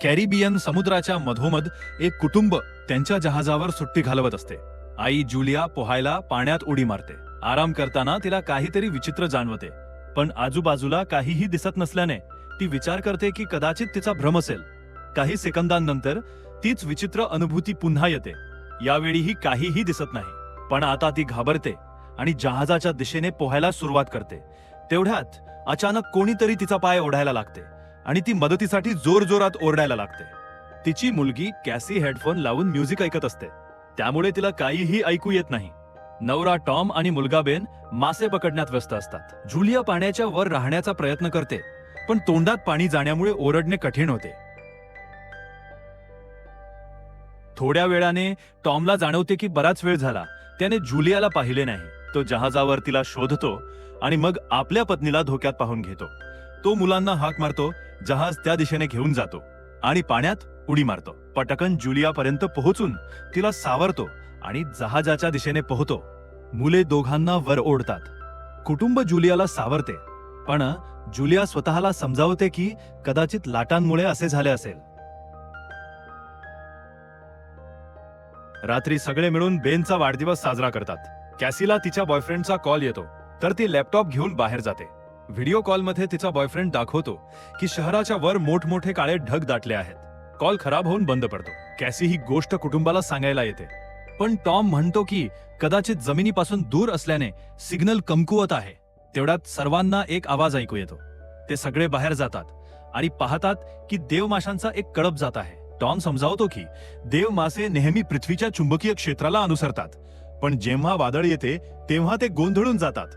Caribbean समुद्राच्या मधोमध एक कुटुंब त्यांच्या जहाजावर सुट्टी घालवत असते. आई जुलिया पोहायला पाण्यात उडी मारते. आराम करताना तिला काहीतरी विचित्र जाणवते, पण आजूबाजूला काहीही दिसत नसल्याने ती विचार करते की कदाचित तिचा भ्रम असेल. काही सेकंदांनंतर तीच विचित्र अनुभूती पुन्हा येते. यावेळीही काहीही दिसत नाही, पण आता ती घाबरते आणि जहाजाच्या दिशेने पोहायला सुरुवात करते. तेवढ्यात अचानक कोणीतरी तिचा पाय ओढायला लागते आणि ती मदतीसाठी जोरजोरात ओरडायला लागते. तिची मुलगी कॅसी हेडफोन लावून म्युझिक ऐकत असते, त्यामुळे तिला काहीही ऐकू येत नाही. नवरा टॉम आणि मुलगा बेन मासे पकडण्यात व्यस्त असतात. जुलिया पाण्याच्या वर राहण्याचा प्रयत्न करते, पण तोंडात पाणी जाण्यामुळे ओरडणे कठीण होते. थोड्या वेळाने टॉमला जाणवते की बराच वेळ झाला त्याने जुलियाला पाहिले नाही. तो जहाजावर तिला शोधतो आणि मग आपल्या पत्नीला धोक्यात पाहून घेतो. तो मुलांना हाक मारतो. जहाज त्या दिशेने घेऊन जातो आणि पाण्यात उडी मारतो. पटकन जुलियापर्यंत पोहोचून तिला सावरतो आणि जहाजाच्या दिशेने पोहतो. मुले दोघांना वर ओढतात. कुटुंब जुलियाला सावरते, पण जुलिया स्वतःला समजावते की कदाचित लाटांमुळे असे झाले असेल. रात्री सगळे मिळून बेनचा वाढदिवस साजरा करतात. कॅसीला तिच्या बॉयफ्रेंडचा कॉल येतो, तर ती लॅपटॉप घेऊन बाहेर जाते. व्हिडिओ कॉलमध्ये तिचा बॉयफ्रेंड दाखवतो की शहराच्या वर मोठमोठे काळे ढग दाटले आहेत. कॉल खराब होऊन बंद पडतो. कॅसी ही गोष्ट कुटुंबाला सांगायला येते, पण टॉम म्हणतो की कदाचित जमिनीपासून दूर असल्याने सिग्नल कमकुवत आहे. तेवढ्यात सर्वांना एक आवाज ऐकू येतो. ते सगळे बाहेर जातात आणि पाहतात की देवमाशांचा एक कळप जात आहे. टॉम समजावतो की देवमासे नेहमी पृथ्वीच्या चुंबकीय क्षेत्राला अनुसरतात, पण जेव्हा वादळ येते तेव्हा ते गोंधळून जातात.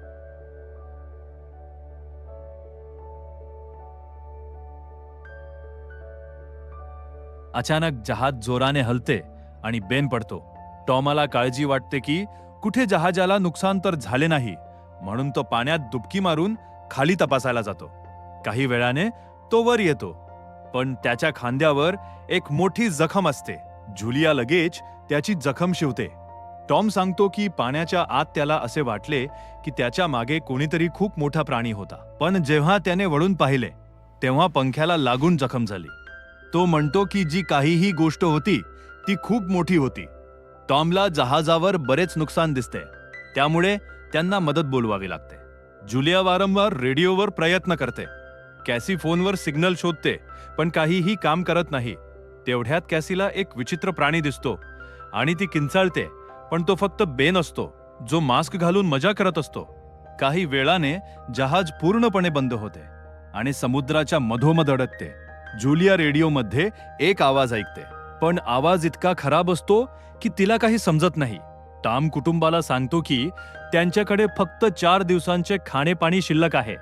अचानक जहाज जोराने हलते आणि बेन पडतो. टॉमाला काळजी वाटते की कुठे जहाजाला नुकसान तर झाले नाही, म्हणून तो पाण्यात डुबकी मारून खाली तपासायला जातो. काही वेळाने तो वर येतो, पण त्याच्या खांद्यावर एक मोठी जखम असते. जुलिया लगेच त्याची जखम शिवते. टॉम सांगतो की पाण्याच्या आत त्याला असे वाटले की त्याच्या मागे कोणीतरी खूप मोठा प्राणी होता, पण जेव्हा त्याने वळून पाहिले तेव्हा पंख्याला लागून जखम झाली. तो म्हणतो की जी काहीही गोष्ट होती ती खूप मोठी होती. टॉमला जहाजावर बरेच नुकसान दिसते, त्यामुळे त्यांना मदत बोलवावी लागते. जुलिया वारंवार रेडिओवर प्रयत्न करते. कॅसी फोनवर सिग्नल शोधते, पण काहीही काम करत नाही. तेवढ्यात कॅसीला एक विचित्र प्राणी दिसतो आणि ती किंचाळते, पण तो फक्त बेन असतो, जो मास्क घालून मजा करत असतो. काही वेळाने जहाज पूर्णपणे बंद होते आणि समुद्राच्या मधोमध अडकते. जुलिया रेडिओमध्ये एक आवाज ऐकते, पण आवाज इतका खराब असतो की तिला काही समजत नाही. टॉम कुटुंबाला सांगतो की त्यांच्याकडे फक्त 4 दिवसांचे खाणेपाणी शिल्लक आहे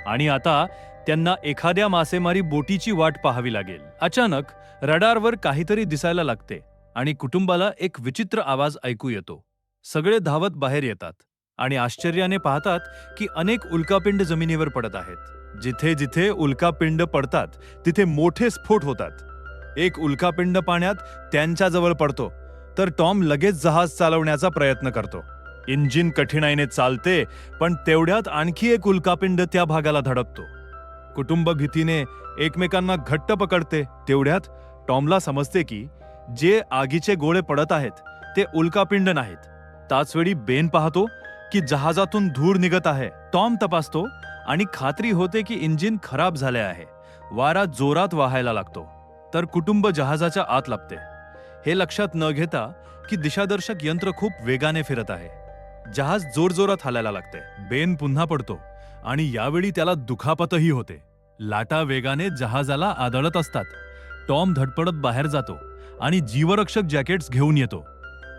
आणि आता त्यांना एखाद्या मासेमारी बोटीची वाट पाहावी लागेल. अचानक रडारवर काहीतरी दिसायला लागते आणि कुटुंबाला एक विचित्र आवाज ऐकू येतो. सगळे धावत बाहेर येतात आणि आश्चर्याने पाहतात की अनेक उल्कापिंड जमिनीवर पडत आहेत. जिथे जिथे उल्कापिंड पडतात तिथे मोठे स्फोट होतात. एक उल्कापिंड पाण्यात त्यांच्याजवळ पडतो, तर टॉम लगेच जहाज चालवण्याचा प्रयत्न करतो. इंजिन कठीणाईने चालते, पण तेवढ्यात आणखी एक उल्कापिंड त्या भागाला धडकतो. कुटुंब भीतीने एकमेकांना घट्ट पकडते. तेवढ्यात टॉमला समजते की जे आगीचे गोळे पडत आहेत ते उल्कापिंड नाहीत. त्याचवेळी बेन पाहतो की जहाजातून धूर निघत आहे. टॉम तपासतो आणि खात्री होते की इंजिन खराब झाले आहे. वारा जोरात वाहायला लागतो, तर कुटुंब जहाजाच्या आत लपते. हे लक्षात न घेता की दिशादर्शक यंत्र खूप वेगाने फिरत आहे. जहाज जोरजोरात हालायला लागते. बेन पुन्हा पडतो आणि यावेळी त्याला दुखापतही होते. लाटा वेगाने जहाजाला आदळत असतात. टॉम धडपडत बाहेर जातो आणि जीवरक्षक जॅकेट्स घेऊन येतो.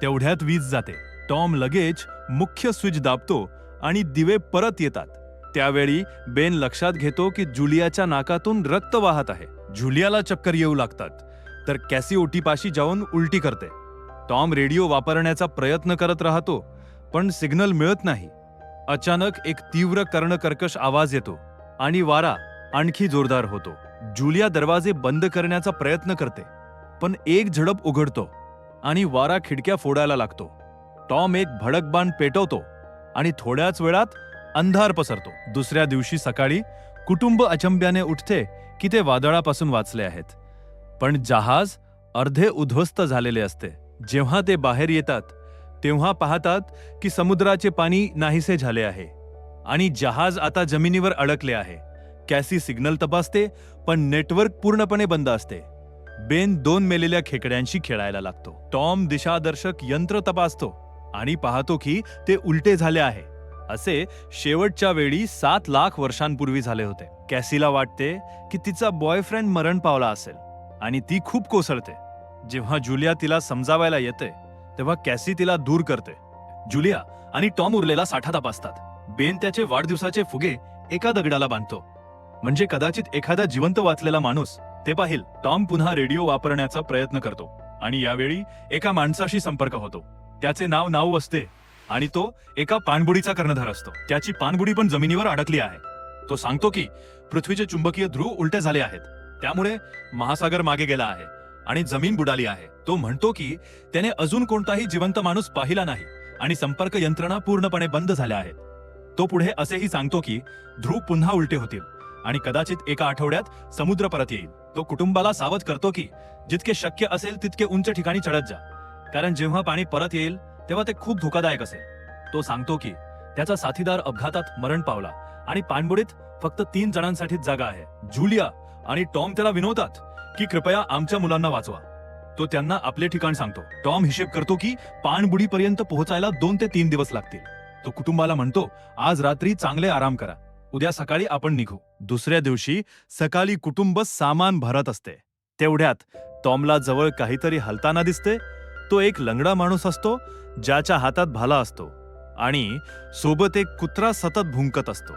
तेवढ्यात वीज जाते. टॉम लगेच मुख्य स्विच दाबतो आणि दिवे परत येतात. त्यावेळी बेन लक्षात घेतो की जुलियाच्या नाकातून रक्त वाहत आहे. जुलियाला चक्कर येऊ लागतात, तर कॅसी ओटीपाशी जाऊन उलटी करते. टॉम रेडिओ वापरण्याचा प्रयत्न करत राहतो, पण सिग्नल मिळत नाही. अचानक एक तीव्र कर्णकर्कश आवाज येतो आणि वारा आणखी जोरदार होतो. जुलिया दरवाजे बंद करण्याचा प्रयत्न करते, पण एक झडप उघडतो आणि वारा खिडक्या फोडायला लागतो. टॉम एक भडक बाण पेटवतो आणि थोड्याच वेळात अंधार पसरतो. दुसऱ्या दिवशी सकाळी कुटुंब अचंब्याने उठते की ते वादळापासून वाचले आहेत. पण जहाज अर्धे उद्ध्वस्त झालेले असते. जेव्हा ते बाहेर येतात तेव्हा पाहतात की समुद्राचे पाणी नाहीसे झाले आहे आणि जहाज आता जमिनीवर अडकले आहे. कॅसी सिग्नल तपासते, पण नेटवर्क पूर्णपणे बंद असते. बेन 2 मेलेल्या खेकड्यांशी खेळायला लागतो. टॉम दिशादर्शक यंत्र तपासतो आणि पाहतो की ते उलटे झाले आहे. असे शेवटच्या वेळी 7 लाख वर्षांपूर्वी झाले होते. कॅसीला वाटते की तिचा बॉयफ्रेंड मरण पावला असेल आणि ती खूप कोसळते. जेव्हा जुलिया तिला समजावायला येते तेव्हा कॅसी तिला दूर करते. जुलिया आणि टॉम उरलेला साठा तपासतात. बेन त्याचे वाढदिवसाचे फुगे एका दगडाला बांधतो, म्हणजे कदाचित एखादा जिवंत वाचलेला माणूस ते पाहिल. टॉम पुन्हा रेडिओ वापरण्याचा प्रयत्न करतो आणि यावेळी एका माणसाशी संपर्क होतो. त्याचे नाव असते आणि तो एका पाणबुडीचा कर्णधार असतो. त्याची पाणबुडी पण जमिनीवर अडकली आहे. तो सांगतो की पृथ्वीचे चुंबकीय ध्रुव उलटे झाले आहेत, त्यामुळे महासागर मागे गेला आहे आणि जमीन बुडाली आहे. तो म्हणतो की त्याने अजून कोणताही जिवंत माणूस पाहिला नाही आणि संपर्क यंत्रणा पूर्णपणे बंद झाल्या आहेत. तो पुढे असेही सांगतो की ध्रुव पुन्हा उलटे होतील आणि कदाचित एका आठवड्यात समुद्र परत येईल. तो कुटुंबाला सावध करतो की जितके शक्य असेल तितके उंच ठिकाणी चढत जा, कारण जेव्हा पाणी परत येईल तेव्हा ते खूप धोकादायक असेल. तो सांगतो की त्याचा साथीदार अपघातात मरण पावला आणि पाणबुडीत फक्त 3 जणांसाठीच जागा आहे. जुलिया आणि टॉम त्याला विनवतात की कृपया आमच्या मुलांना वाचवा. तो त्यांना आपले ठिकाण सांगतो. टॉम हिशेब करतो की पाणबुडीपर्यंत पोहोचायला 2 ते 3 दिवस लागतील. तो कुटुंबाला म्हणतो, आज रात्री चांगले आराम करा, उद्या सकाळी आपण निघू. दुसऱ्या दिवशी सकाळी कुटुंब सामान भरत असते. तेवढ्यात टॉमला जवळ काहीतरी हलताना दिसते. तो एक लंगडा माणूस असतो ज्याच्या हातात भाला असतो आणि सोबत एक कुत्रा सतत भुंकत असतो.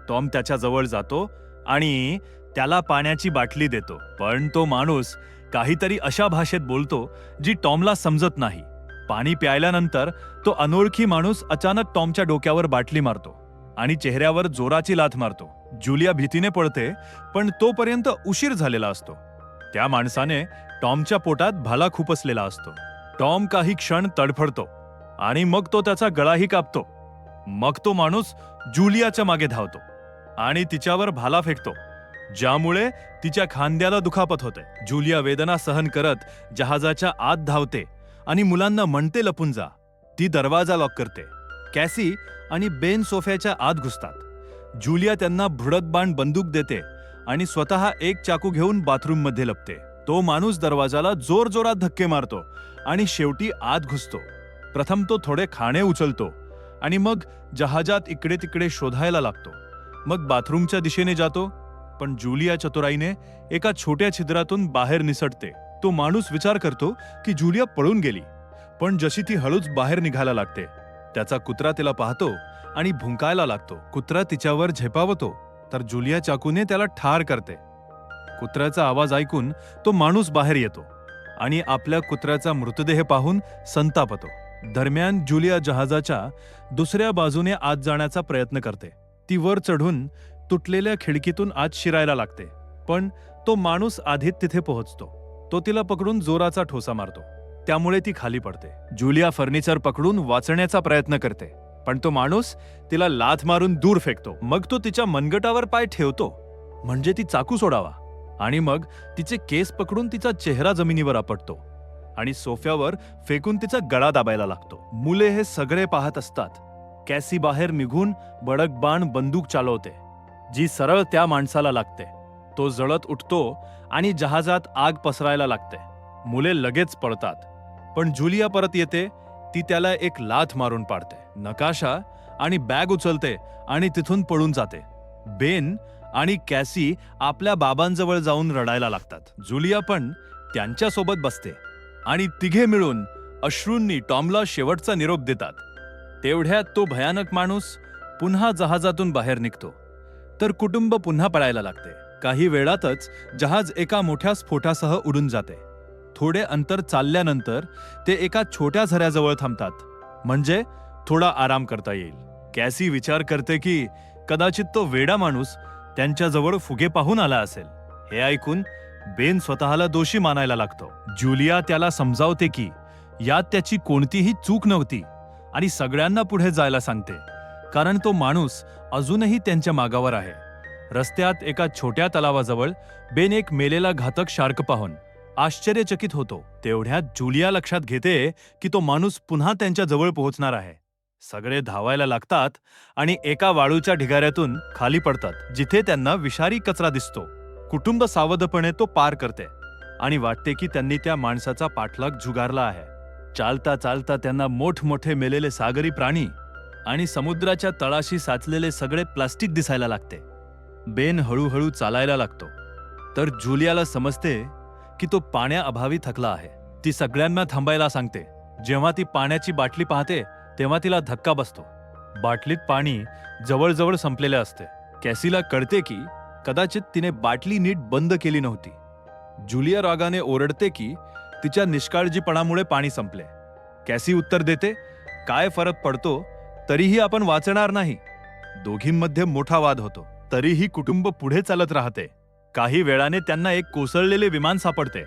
टॉम त्याच्या जवळ जातो आणि त्याला पाण्याची बाटली देतो, पण तो माणूस काहीतरी अशा भाषेत बोलतो जी टॉमला समजत नाही. पाणी प्यायल्यानंतर तो अनोळखी माणूस अचानक टॉमच्या डोक्यावर बाटली मारतो आणि चेहऱ्यावर जोराची लाथ मारतो. जुलिया भीतीने पळते, पण तोपर्यंत उशीर झालेला असतो. त्या माणसाने टॉमच्या पोटात भाला खुपसलेला असतो. टॉम काही क्षण तडफडतो आणि मग तो त्याचा गळाही कापतो. मग तो माणूस जुलियाच्या मागे धावतो आणि तिच्यावर भाला फेकतो, ज्यामुळे तिच्या खांद्याला दुखापत होते. जुलिया वेदना सहन करत जहाजाच्या आत धावते आणि मुलांना म्हणते लपून जा. ती दरवाजा लॉक करते. कॅसी आणि बेन सोफ्याच्या आत घुसतात. जुलिया त्यांना भुडकबाण बंदूक देते आणि स्वतः एक चाकू घेऊन बाथरूम मध्ये लपते. तो माणूस दरवाजाला जोरजोरात धक्के मारतो आणि शेवटी आत घुसतो. प्रथम तो थोडे खाणे उचलतो आणि मग जहाजात इकडे तिकडे शोधायला लागतो. मग बाथरूमच्या दिशेने जातो, पण जुलिया चतुराईने एका छोट्या छिद्रातून बाहेर निसटते. तो माणूस विचार करतो की जुलिया पळून गेली, पण जशी ती हळूच बाहेर निघायला लागते त्याचा कुत्रा तिला पाहतो आणि भुंकायला लागतो. कुत्रा तिच्यावर झेपावतो तर जुलिया चाकूने त्याला ठार करते. कुत्र्याचा आवाज ऐकून तो माणूस बाहेर येतो आणि आपल्या कुत्र्याचा मृतदेह पाहून संतापतो. दरम्यान जुलिया जहाजाच्या दुसऱ्या बाजूने आत जाण्याचा प्रयत्न करते. ती वर चढून तुटलेल्या खिडकीतून आत शिरायला लागते, पण तो माणूस आधीच तिथे पोहोचतो. तो तिला पकडून जोराचा ठोसा मारतो, त्यामुळे ती खाली पडते. जुलिया फर्निचर पकडून वाचण्याचा प्रयत्न करते, पण तो माणूस तिला लाथ मारून दूर फेकतो. मग तो तिच्या मनगटावर पाय ठेवतो, म्हणजे ती चाकू सोडावा, आणि मग तिचे केस पकडून तिचा चेहरा जमिनीवर आपटतो आणि सोफ्यावर फेकून तिचा गळा दाबायला लागतो. मुले हे सगळे पाहत असतात. कॅसी बाहेर निघून बडकबाण बंदूक चालवते, जी सरळ त्या माणसाला लागते. तो जळत उठतो आणि जहाजात आग पसरायला लागते. मुले लगेच पळतात, पण जुलिया परत येते. ती त्याला एक लाथ मारून पाडते. नकाशा आणि बॅग उचलते आणि तिथून पळून जाते. बेन आणि कॅसी आपल्या बाबांजवळ जाऊन रडायला लागतात. जुलिया पण त्यांच्यासोबत बसते आणि तिघे मिळून अश्रूंनी टॉमला शेवटचा निरोप देतात. तेवढ्यात तो भयानक माणूस पुन्हा जहाजातून बाहेर निघतो, तर कुटुंब पुन्हा पळायला लागते. काही वेळातच जहाज एका मोठ्या स्फोटासह उडून जाते. थोडे अंतर चालल्यानंतर ते एका छोट्या झऱ्याजवळ थांबतात, म्हणजे थोडा आराम करता येईल. कॅसी विचार करते की कदाचित तो वेडा माणूस त्यांच्याजवळ फुगे पाहून आला असेल. हे ऐकून बेन स्वतःला दोषी मानायला लागतो. जुलिया त्याला समजावते की यात त्याची कोणतीही चूक नव्हती आणि सगळ्यांना पुढे जायला सांगते, कारण तो माणूस अजूनही त्यांच्या मागावर आहे. रस्त्यात एका छोट्या तलावाजवळ बेन एक मेलेला घातक शार्क पाहून आश्चर्यचकित होतो. तेवढ्यात जुलिया लक्षात घेते की तो माणूस पुन्हा त्यांच्या जवळ पोहोचणार आहे. सगळे धावायला लागतात आणि एका वाळूच्या ढिगाऱ्यातून खाली पडतात, जिथे त्यांना विषारी कचरा दिसतो. कुटुंब सावधपणे तो पार करते आणि वाटते की त्यांनी त्या माणसाचा पाठलाग झुगारला आहे. चालता चालता त्यांना मोठमोठे मेलेले सागरी प्राणी आणि समुद्राच्या तळाशी साचलेले सगळे प्लास्टिक दिसायला लागते. बेन हळूहळू चालायला लागतो, तर जुलियाला समजते की तो पाण्याअभावी थकला आहे. ती सगळ्यांना थांबायला सांगते. जेव्हा ती पाण्याची बाटली पाहते तेव्हा तिला धक्का बसतो. बाटलीत पाणी जवळजवळ संपलेले असते. कॅसीला कळते की कदाचित तिने बाटली नीट बंद केली नव्हती. जुलिया रागाने ओरडते की तिच्या निष्काळजीपणामुळे पाणी संपले. कॅसी उत्तर देते, काय फरक पडतो, तरीही आपण वाचणार नाही. दोघींमध्ये मोठा वाद होतो. तरीही कुटुंब पुढे चालत राहते. काही वेळाने त्यांना एक कोसळलेले विमान सापडते.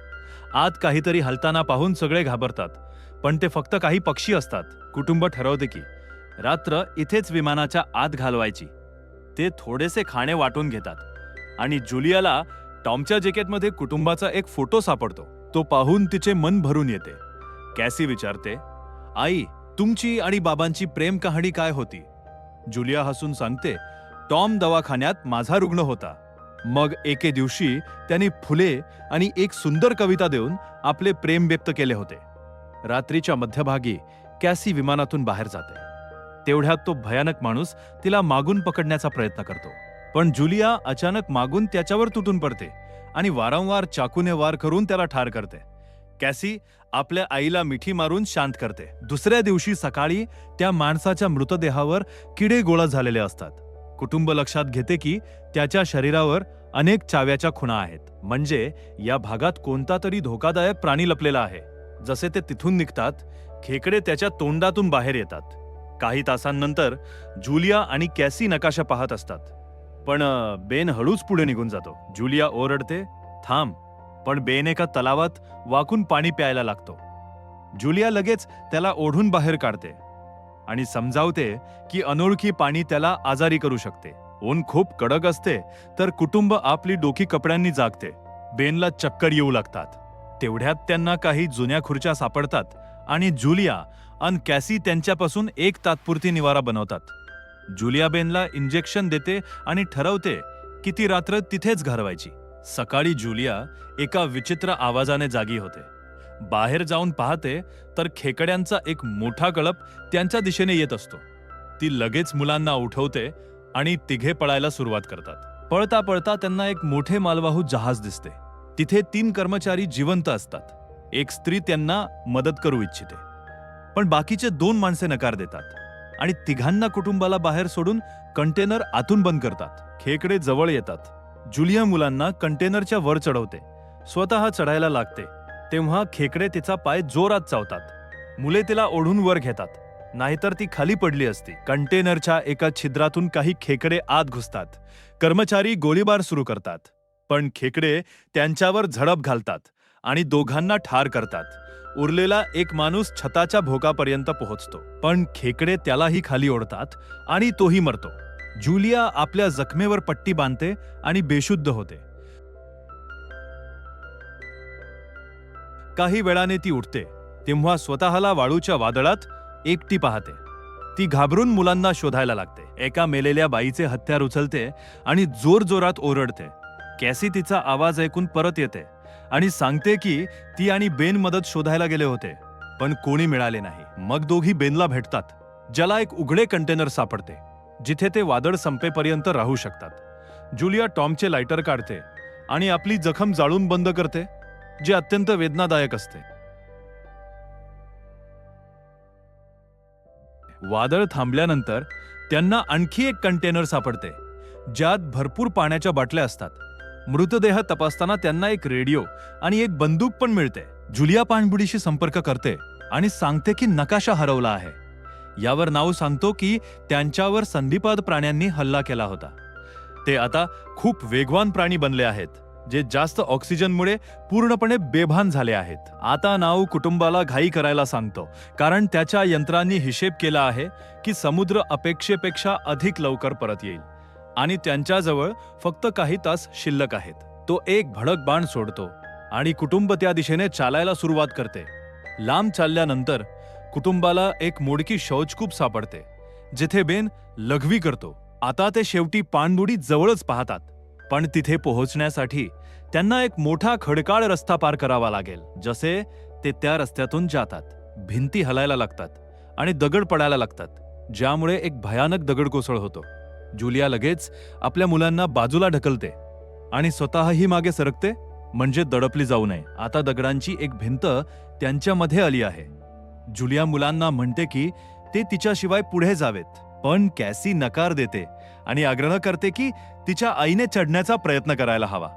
आत काहीतरी हलताना पाहून सगळे घाबरतात, पण ते फक्त काही पक्षी असतात. कुटुंब ठरवते की रात्र इथेच विमानाच्या आत घालवायची. ते थोडेसे खाणे वाटून घेतात आणि जुलियाला टॉमच्या जॅकेटमध्ये कुटुंबाचा एक फोटो सापडतो. तो पाहून तिचे मन भरून येते. कॅसी विचारते, आई, तुमची आणि बाबांची प्रेम कहाणी काय होती? जुलिया हसून सांगते, टॉम दवाखान्यात माझा रुग्ण होता. मग एके दिवशी त्यांनी फुले आणि एक सुंदर कविता देऊन आपले प्रेम व्यक्त केले होते. रात्रीच्या मध्यभागी कॅसी विमानातून बाहेर जाते. तेवढ्यात तो भयानक माणूस तिला मागून पकडण्याचा प्रयत्न करतो, पण जुलिया अचानक मागून त्याच्यावर तुटून पडते आणि वारंवार चाकूने वार करून त्याला ठार करते. कॅसी आपल्या आईला मिठी मारून शांत करते. दुसऱ्या दिवशी सकाळी त्या माणसाच्या मृतदेहावर किडे गोळा झालेले असतात. कुटुंब लक्षात घेते की त्याच्या शरीरावर अनेक चाव्याच्या खुणा आहेत. म्हणजे या भागात कोणता तरी धोकादायक प्राणी लपलेला आहे. जसे ते तिथून निघतात, खेकडे त्याच्या तोंडातून बाहेर येतात. काही तासांनंतर जुलिया आणि कॅसी नकाशा पाहत असतात, पण बेन हळूच पुढे निघून जातो. जुलिया ओरडते, थांब, पण बेन एका तलावात वाकून पाणी प्यायला लागतो. जुलिया लगेच त्याला ओढून बाहेर काढते आणि समजावते की अनोळखी पाणी त्याला आजारी करू शकते. ऊन खूप कडक असते, तर कुटुंब आपली डोकी कपड्यांनी झाकते. बेनला चक्कर येऊ लागतात. तेवढ्यात त्यांना काही जुन्या खुर्च्या सापडतात आणि जुलिया आणि कॅसी त्यांच्यापासून एक तात्पुरती निवारा बनवतात. जुलिया बेनला इंजेक्शन देते आणि ठरवते की ती रात्र तिथेच घालवायची. सकाळी जुलिया एका विचित्र आवाजाने जागी होते. बाहेर जाऊन पाहते तर खेकड्यांचा एक मोठा कळप त्यांच्या दिशेने येत असतो. ती लगेच मुलांना उठवते आणि तिघे पळायला सुरुवात करतात. पळता पळता त्यांना एक मोठे मालवाहू जहाज दिसते. तिथे 3 कर्मचारी जिवंत असतात. एक स्त्री त्यांना मदत करू इच्छिते, पण बाकीचे 2 माणसे नकार देतात आणि तिघांना कुटुंबाला बाहेर सोडून कंटेनर आतून बंद करतात. खेकडे जवळ येतात. जुलिया मुलांना कंटेनरच्या वर चढवते. स्वतः चढायला लागते. तेव्हा खेकडे तिचा पाय जोरात चावतात. मुले तिला ओढून वर घेतात, नाहीतर ती खाली पडली असती. कंटेनरच्या एका छिद्रातून काही खेकडे आत घुसतात. कर्मचारी गोळीबार सुरू करतात, पण खेकडे त्यांच्यावर झडप घालतात आणि दोघांना ठार करतात. उरलेला एक माणूस छताच्या भोकापर्यंत पोहोचतो, पण खेकडे त्यालाही खाली ओढतात आणि तोही मरतो. जुलिया आपल्या जखमेवर पट्टी बांधते आणि बेशुद्ध होते. काही वेळाने ती उठते, तेव्हा स्वतःला वाळूच्या वादळात एकटी पाहते. ती घाबरून मुलांना शोधायला लागते. एका मेलेल्या बाईचे हत्यार उचलते आणि जोरजोरात ओरडते. कॅसी तिचा आवाज ऐकून परत येते आणि सांगते की ती आणि बेन मदत शोधायला गेले होते, पण कोणी मिळाले नाही. मग दोघी बेनला भेटतात, ज्याला एक उघडे कंटेनर सापडते, जिथे ते वादळ संपेपर्यंत राहू शकतात. जुलिया टॉमचे लायटर काढते आणि आपली जखम जाळून बंद करते, जे अत्यंत वेदनादायक असते. वादळ थांबल्यानंतर त्यांना आणखी एक कंटेनर सापडते, ज्यात भरपूर पाण्याच्या बाटल्या असतात. मृतदेह तपासताना त्यांना एक रेडिओ आणि एक बंदूक पण मिळते. जुलिया पाणबुडीशी संपर्क करते आणि सांगते की नकाशा हरवला आहे. यावर नाव सांगतो की त्यांच्यावर संधिपाद प्राण्यांनी हल्ला केला होता. ते आता खूप वेगवान प्राणी बनले आहेत, जे जास्त ऑक्सिजनमुळे पूर्णपणे बेभान झाले आहेत. आता नाव कुटुंबाला घाई करायला सांगतो, कारण त्याच्या यंत्रांनी हिशेब केला आहे की समुद्र अपेक्षेपेक्षा अधिक लवकर परत येईल आणि त्यांच्याजवळ फक्त काही तास शिल्लक आहेत. तो एक भडक बाण सोडतो आणि कुटुंब त्या दिशेने चालायला सुरुवात करते. लांब चालल्यानंतर कुटुंबाला एक मोडकी शौचकूप सापडते, जिथे बेन लघवी करतो. आता ते शेवटी पाणबुडी जवळच पाहतात, पण तिथे पोहोचण्यासाठी त्यांना एक मोठा खडकाळ रस्ता पार करावा लागेल. जसे ते त्या रस्त्यातून जातात, भिंती हलायला लागतात आणि दगड पडायला लागतात, ज्यामुळे एक भयानक दगड कोसळ होतो. जुलिया लगेच आपल्या मुलांना बाजूला ढकलते आणि स्वतःही मागे सरकते, म्हणजे दडपली जाऊ नये. आता दगडांची एक भिंत त्यांच्यामध्ये आली आहे. जुलिया मुलांना म्हणते की ते तिच्याशिवाय पुढे जावेत, पण कॅसी नकार देते आणि आग्रह करते की तिच्या आईने चढण्याचा प्रयत्न करायला हवा.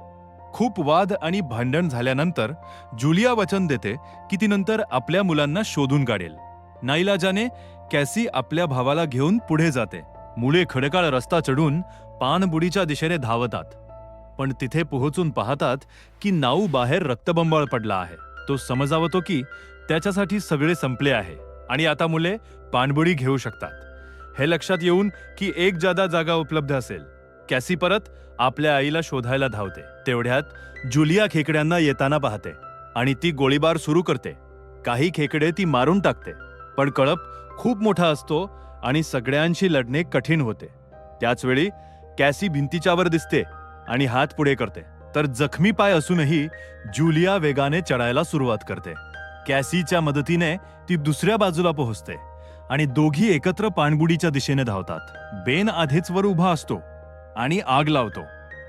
खूप वाद आणि भांडण झाल्यानंतर जुलिया वचन देते की ती नंतर आपल्या मुलांना शोधून काढेल. नाईलाजाने कॅसी आपल्या भावाला घेऊन पुढे जाते. मुले खडकाळ रस्ता चढून पाणबुडीच्या दिशेने धावतात, पण तिथे पोहोचून पाहतात की नाऊ बाहेर रक्तबंबाळ पडला आहे. तो समजावतो की त्याच्यासाठी सगळे संपले आहे आणि आता मुले पाणबुडी घेऊ शकतात. हे लक्षात येऊन की एक जागा उपलब्ध असेल, कॅसी परत आपल्या आईला शोधायला धावते. तेवढ्यात जुलिया खेकड्यांना येताना पाहते आणि ती गोळीबार सुरू करते. काही खेकडे ती मारून टाकते, पण कळप खूप मोठा असतो आणि सगळ्यांशी लढणे कठीण होते. त्याचवेळी कॅसी भिंतीच्या वर दिसते आणि हात पुढे करते, तर जखमी पाय असूनही जुलिया वेगाने चढायला सुरुवात करते. कॅसीच्या मदतीने ती दुसऱ्या बाजूला पोहोचते आणि दोघी एकत्र पाणबुडीच्या दिशेने धावतात. बेन आधीच वर उभा असतो आणि आग लावतो,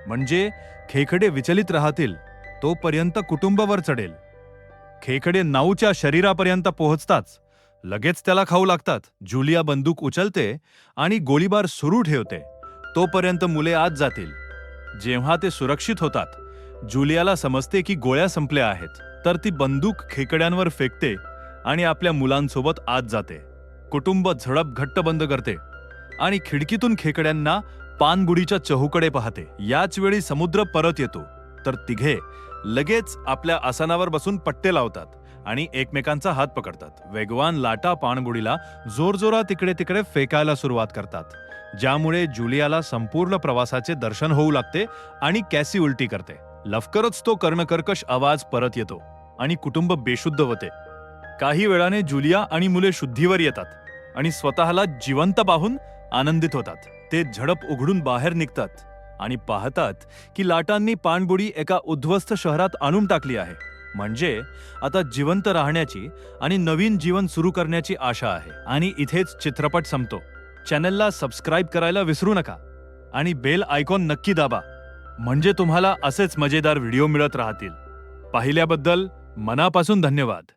म्हणजे खेकडे विचलित राहतील तोपर्यंत कुटुंबावर चढेल. खेकडे नाऊच्या शरीरापर्यंत पोहोचताच लगेच त्याला खाऊ लागतात. जुलिया बंदूक उचलते आणि गोळीबार सुरू ठेवते, तोपर्यंत मुले आत जातील. जेव्हा ते सुरक्षित होतात, जुलियाला समजते की गोळ्या संपल्या आहेत, तर ती बंदूक खेकड्यांवर फेकते आणि आपल्या मुलांसोबत आत जाते. कुटुंब झडप घट्ट बंद करते आणि खिडकीतून खेकड्यांना पाणबुडीच्या चहूकडे पाहते. याच वेळी समुद्र परत येतो, तर तिघे लगेच आपल्या आसनावर बसून पट्टे लावतात आणि एकमेकांचा हात पकडतात. वेगवान लाटा पाणबुडीला जोरजोरात तिकडे तिकडे फेकायला सुरुवात करतात, ज्यामुळे जुलियाला संपूर्ण प्रवासाचे दर्शन होऊ लागते आणि कॅसी उलटी करते. लवकरच तो कर्णकर्कश आवाज परत येतो आणि कुटुंब बेशुद्ध होते. काही वेळाने जुलिया आणि मुले शुद्धीवर येतात आणि स्वतःला जिवंत पाहून आनंदित होतात. ते झडप उघडून बाहेर निघतात आणि पाहतात की लाटांनी पाणबुडी एका उद्ध्वस्त शहरात आणून टाकली आहे. म्हणजे आता जिवंत राहण्याची आणि नवीन जीवन सुरू करण्याची आशा आहे. आणि इथेच चित्रपट संपतो. चॅनलला सबस्क्राईब करायला विसरू नका आणि बेल आयकॉन नक्की दाबा, म्हणजे तुम्हाला असेच मजेदार व्हिडिओ मिळत राहतील. पाहिल्याबद्दल मनापासून धन्यवाद.